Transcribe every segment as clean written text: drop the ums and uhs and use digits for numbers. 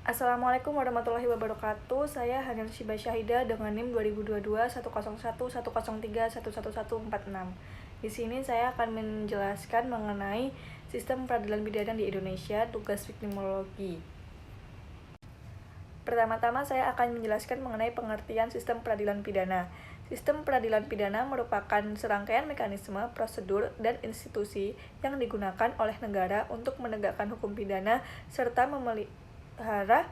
Assalamualaikum warahmatullahi wabarakatuh. Saya Hanil Shiba Syahida dengan NIM 2022 101 103 11146. Di sini saya akan menjelaskan mengenai sistem peradilan pidana di Indonesia, tugas viktimologi. Pertama-tama saya akan menjelaskan mengenai pengertian sistem peradilan pidana. Sistem peradilan pidana merupakan serangkaian mekanisme, prosedur, dan institusi yang digunakan oleh negara untuk menegakkan hukum pidana serta memelihara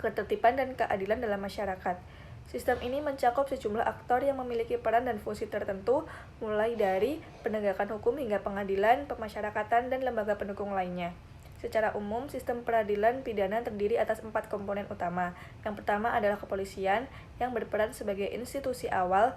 ketertiban dan keadilan dalam masyarakat. Sistem ini mencakup sejumlah aktor yang memiliki peran dan fungsi tertentu, mulai dari penegakan hukum hingga pengadilan, pemasyarakatan, dan lembaga pendukung lainnya. Secara umum, sistem peradilan pidana terdiri atas 4 komponen utama. Yang pertama adalah kepolisian, yang berperan sebagai institusi awal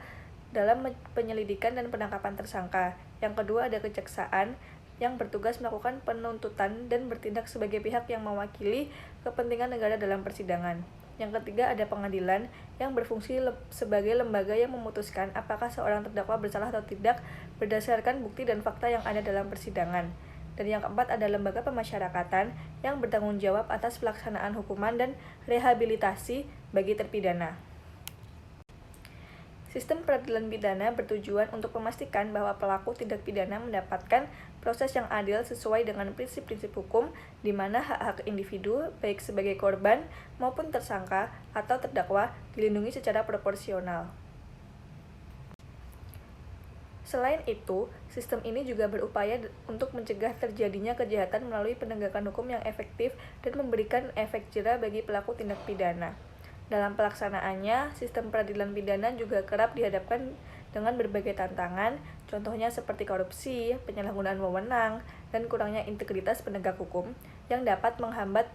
dalam penyelidikan dan penangkapan tersangka. Yang kedua ada kejaksaan, yang bertugas melakukan penuntutan dan bertindak sebagai pihak yang mewakili kepentingan negara dalam persidangan. Yang ketiga ada pengadilan, yang berfungsi sebagai lembaga yang memutuskan apakah seorang terdakwa bersalah atau tidak berdasarkan bukti dan fakta yang ada dalam persidangan. Dan yang keempat ada lembaga pemasyarakatan, yang bertanggung jawab atas pelaksanaan hukuman dan rehabilitasi bagi terpidana. Sistem peradilan pidana bertujuan untuk memastikan bahwa pelaku tindak pidana mendapatkan proses yang adil sesuai dengan prinsip-prinsip hukum, di mana hak-hak individu, baik sebagai korban maupun tersangka atau terdakwa, dilindungi secara proporsional. Selain itu, sistem ini juga berupaya untuk mencegah terjadinya kejahatan melalui penegakan hukum yang efektif dan memberikan efek jera bagi pelaku tindak pidana. Dalam pelaksanaannya, sistem peradilan pidana juga kerap dihadapkan dengan berbagai tantangan, contohnya seperti korupsi, penyalahgunaan wewenang, dan kurangnya integritas penegak hukum yang dapat menghambat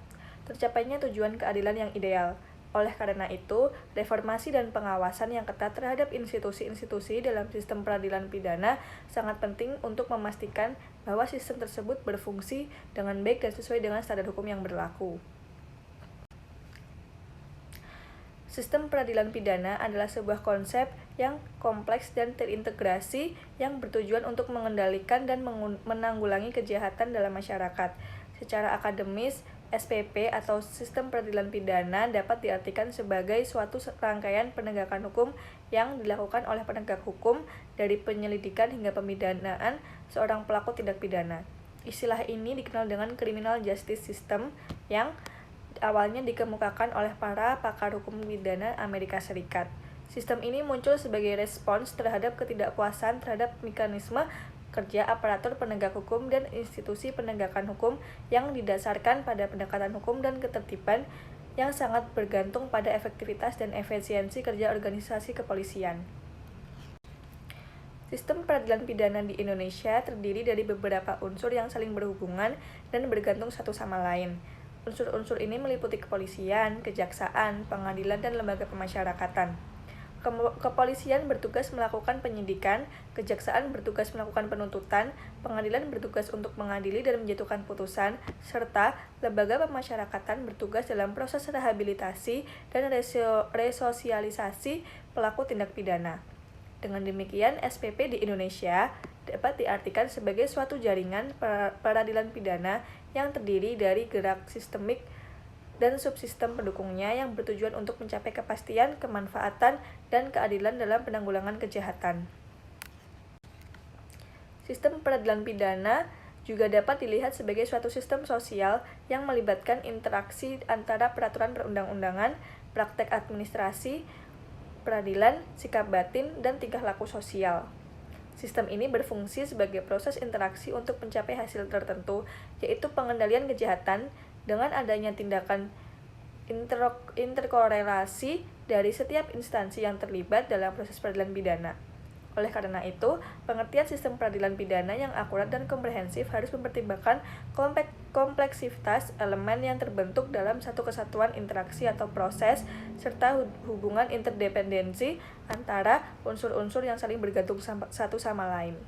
tercapainya tujuan keadilan yang ideal. Oleh karena itu, reformasi dan pengawasan yang ketat terhadap institusi-institusi dalam sistem peradilan pidana sangat penting untuk memastikan bahwa sistem tersebut berfungsi dengan baik dan sesuai dengan standar hukum yang berlaku. Sistem peradilan pidana adalah sebuah konsep yang kompleks dan terintegrasi yang bertujuan untuk mengendalikan dan menanggulangi kejahatan dalam masyarakat. Secara akademis, SPP atau Sistem Peradilan Pidana dapat diartikan sebagai suatu rangkaian penegakan hukum yang dilakukan oleh penegak hukum dari penyelidikan hingga pemidanaan seorang pelaku tindak pidana. Istilah ini dikenal dengan criminal justice system yang awalnya dikemukakan oleh para pakar hukum pidana Amerika Serikat. Sistem ini muncul sebagai respons terhadap ketidakpuasan terhadap mekanisme kerja aparatur penegak hukum dan institusi penegakan hukum yang didasarkan pada pendekatan hukum dan ketertiban yang sangat bergantung pada efektivitas dan efisiensi kerja organisasi kepolisian. Sistem peradilan pidana di Indonesia terdiri dari beberapa unsur yang saling berhubungan dan bergantung satu sama lain. Unsur-unsur ini meliputi kepolisian, kejaksaan, pengadilan, dan lembaga pemasyarakatan. Kepolisian bertugas melakukan penyidikan, kejaksaan bertugas melakukan penuntutan, pengadilan bertugas untuk mengadili dan menjatuhkan putusan, serta lembaga pemasyarakatan bertugas dalam proses rehabilitasi dan resosialisasi pelaku tindak pidana. Dengan demikian, SPP di Indonesia dapat diartikan sebagai suatu jaringan peradilan pidana yang terdiri dari gerak sistemik dan subsistem pendukungnya yang bertujuan untuk mencapai kepastian, kemanfaatan, dan keadilan dalam penanggulangan kejahatan. Sistem peradilan pidana juga dapat dilihat sebagai suatu sistem sosial yang melibatkan interaksi antara peraturan perundang-undangan, praktek administrasi, peradilan, sikap batin, dan tingkah laku sosial. Sistem ini berfungsi sebagai proses interaksi untuk mencapai hasil tertentu, yaitu pengendalian kejahatan, dengan adanya tindakan interkorelasi dari setiap instansi yang terlibat dalam proses peradilan pidana. Oleh karena itu, pengertian sistem peradilan pidana yang akurat dan komprehensif harus mempertimbangkan kompleksitas elemen yang terbentuk dalam satu kesatuan interaksi atau proses, serta hubungan interdependensi antara unsur-unsur yang saling bergantung satu sama lain.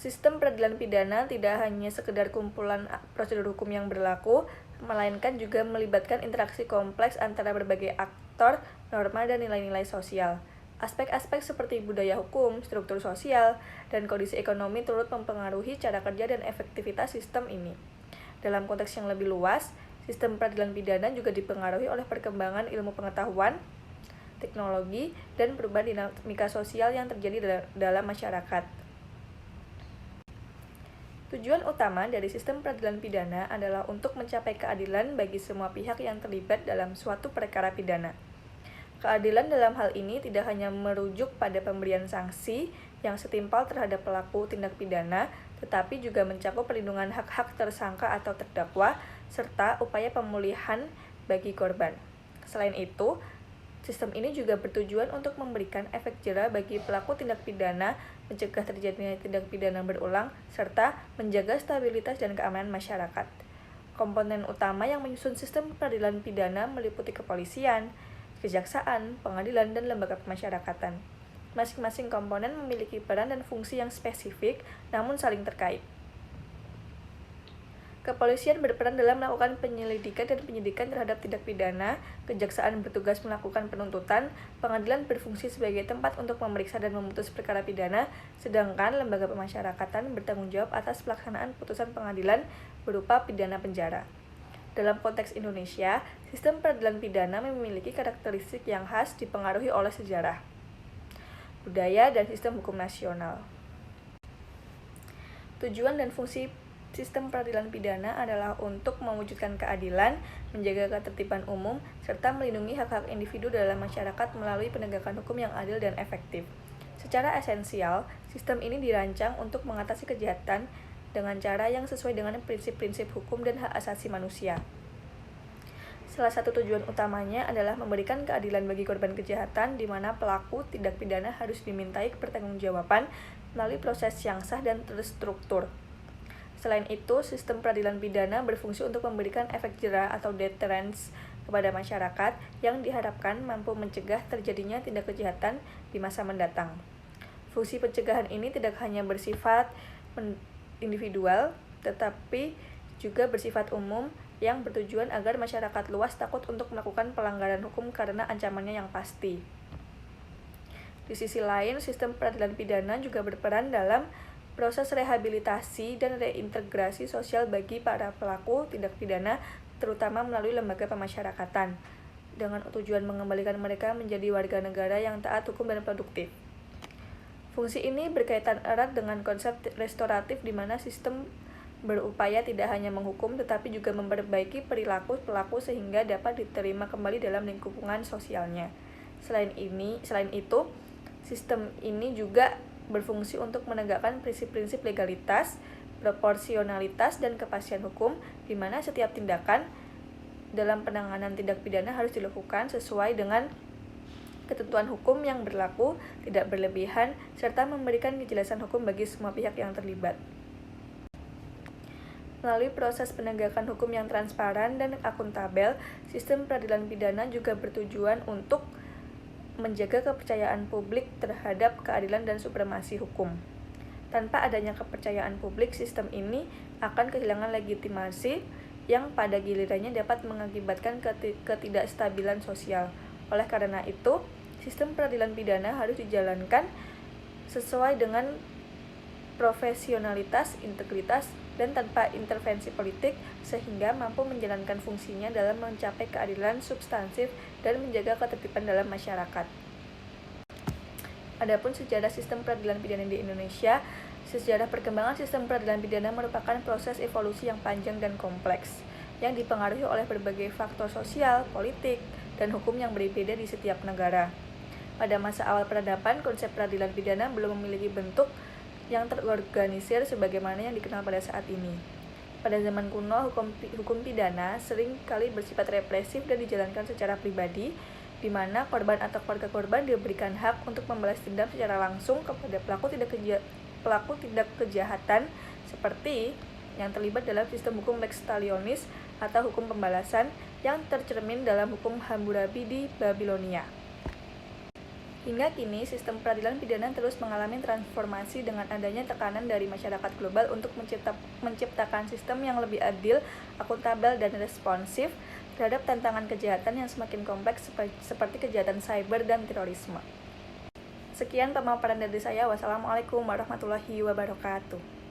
Sistem peradilan pidana tidak hanya sekedar kumpulan prosedur hukum yang berlaku, melainkan juga melibatkan interaksi kompleks antara berbagai aktor, norma, dan nilai-nilai sosial. Aspek-aspek seperti budaya hukum, struktur sosial, dan kondisi ekonomi turut mempengaruhi cara kerja dan efektivitas sistem ini. Dalam konteks yang lebih luas, sistem peradilan pidana juga dipengaruhi oleh perkembangan ilmu pengetahuan, teknologi, dan perubahan dinamika sosial yang terjadi dalam masyarakat. Tujuan utama dari sistem peradilan pidana adalah untuk mencapai keadilan bagi semua pihak yang terlibat dalam suatu perkara pidana. Keadilan dalam hal ini tidak hanya merujuk pada pemberian sanksi yang setimpal terhadap pelaku tindak pidana, tetapi juga mencakup perlindungan hak-hak tersangka atau terdakwa, serta upaya pemulihan bagi korban. Selain itu, sistem ini juga bertujuan untuk memberikan efek jera bagi pelaku tindak pidana, mencegah terjadinya tindak pidana berulang, serta menjaga stabilitas dan keamanan masyarakat. Komponen utama yang menyusun sistem peradilan pidana meliputi kepolisian, kejaksaan, pengadilan, dan lembaga pemasyarakatan. Masing-masing komponen memiliki peran dan fungsi yang spesifik, namun saling terkait. Kepolisian berperan dalam melakukan penyelidikan dan penyidikan terhadap tindak pidana, kejaksaan bertugas melakukan penuntutan, pengadilan berfungsi sebagai tempat untuk memeriksa dan memutus perkara pidana, sedangkan lembaga pemasyarakatan bertanggung jawab atas pelaksanaan putusan pengadilan berupa pidana penjara. Dalam konteks Indonesia, sistem peradilan pidana memiliki karakteristik yang khas dipengaruhi oleh sejarah, budaya, dan sistem hukum nasional. Tujuan dan fungsi sistem peradilan pidana adalah untuk mewujudkan keadilan, menjaga ketertiban umum, serta melindungi hak-hak individu dalam masyarakat melalui penegakan hukum yang adil dan efektif. Secara esensial, sistem ini dirancang untuk mengatasi kejahatan dengan cara yang sesuai dengan prinsip-prinsip hukum dan hak asasi manusia. Salah satu tujuan utamanya adalah memberikan keadilan bagi korban kejahatan, di mana pelaku tindak pidana harus dimintai pertanggungjawaban melalui proses yang sah dan terstruktur. Selain itu, sistem peradilan pidana berfungsi untuk memberikan efek jera atau deterrence kepada masyarakat yang diharapkan mampu mencegah terjadinya tindak kejahatan di masa mendatang. Fungsi pencegahan ini tidak hanya bersifat individual, tetapi juga bersifat umum yang bertujuan agar masyarakat luas takut untuk melakukan pelanggaran hukum karena ancamannya yang pasti. Di sisi lain, sistem peradilan pidana juga berperan dalam proses rehabilitasi dan reintegrasi sosial bagi para pelaku tindak pidana, terutama melalui lembaga pemasyarakatan, dengan tujuan mengembalikan mereka menjadi warga negara yang taat hukum dan produktif. Fungsi ini berkaitan erat dengan konsep restoratif, di mana sistem berupaya tidak hanya menghukum tetapi juga memperbaiki perilaku pelaku sehingga dapat diterima kembali dalam lingkungan sosialnya. Selain itu, sistem ini juga berfungsi untuk menegakkan prinsip-prinsip legalitas, proporsionalitas, dan kepastian hukum, di mana setiap tindakan dalam penanganan tindak pidana harus dilakukan sesuai dengan ketentuan hukum yang berlaku, tidak berlebihan, serta memberikan kejelasan hukum bagi semua pihak yang terlibat. Melalui proses penegakan hukum yang transparan dan akuntabel, sistem peradilan pidana juga bertujuan untuk menjaga kepercayaan publik terhadap keadilan dan supremasi hukum. Tanpa adanya kepercayaan publik, sistem ini akan kehilangan legitimasi yang pada gilirannya dapat mengakibatkan ketidakstabilan sosial. Oleh karena itu, sistem peradilan pidana harus dijalankan sesuai dengan profesionalitas, integritas, dan tanpa intervensi politik, sehingga mampu menjalankan fungsinya dalam mencapai keadilan substansif dan menjaga ketertiban dalam masyarakat. Adapun sejarah sistem peradilan pidana di Indonesia, sejarah perkembangan sistem peradilan pidana merupakan proses evolusi yang panjang dan kompleks, yang dipengaruhi oleh berbagai faktor sosial, politik, dan hukum yang berbeda di setiap negara. Pada masa awal peradaban, konsep peradilan pidana belum memiliki bentuk yang terorganisir sebagaimana yang dikenal pada saat ini. Pada zaman kuno, hukum pidana sering kali bersifat represif dan dijalankan secara pribadi, di mana korban atau keluarga korban diberikan hak untuk membalas dendam secara langsung kepada pelaku tindak kejahatan, seperti yang terlibat dalam sistem hukum lex talionis atau hukum pembalasan yang tercermin dalam hukum Hammurabi di Babilonia. Hingga kini, sistem peradilan pidana terus mengalami transformasi dengan adanya tekanan dari masyarakat global untuk menciptakan sistem yang lebih adil, akuntabel, dan responsif terhadap tantangan kejahatan yang semakin kompleks seperti kejahatan cyber dan terorisme. Sekian pemaparan dari saya. Wassalamualaikum warahmatullahi wabarakatuh.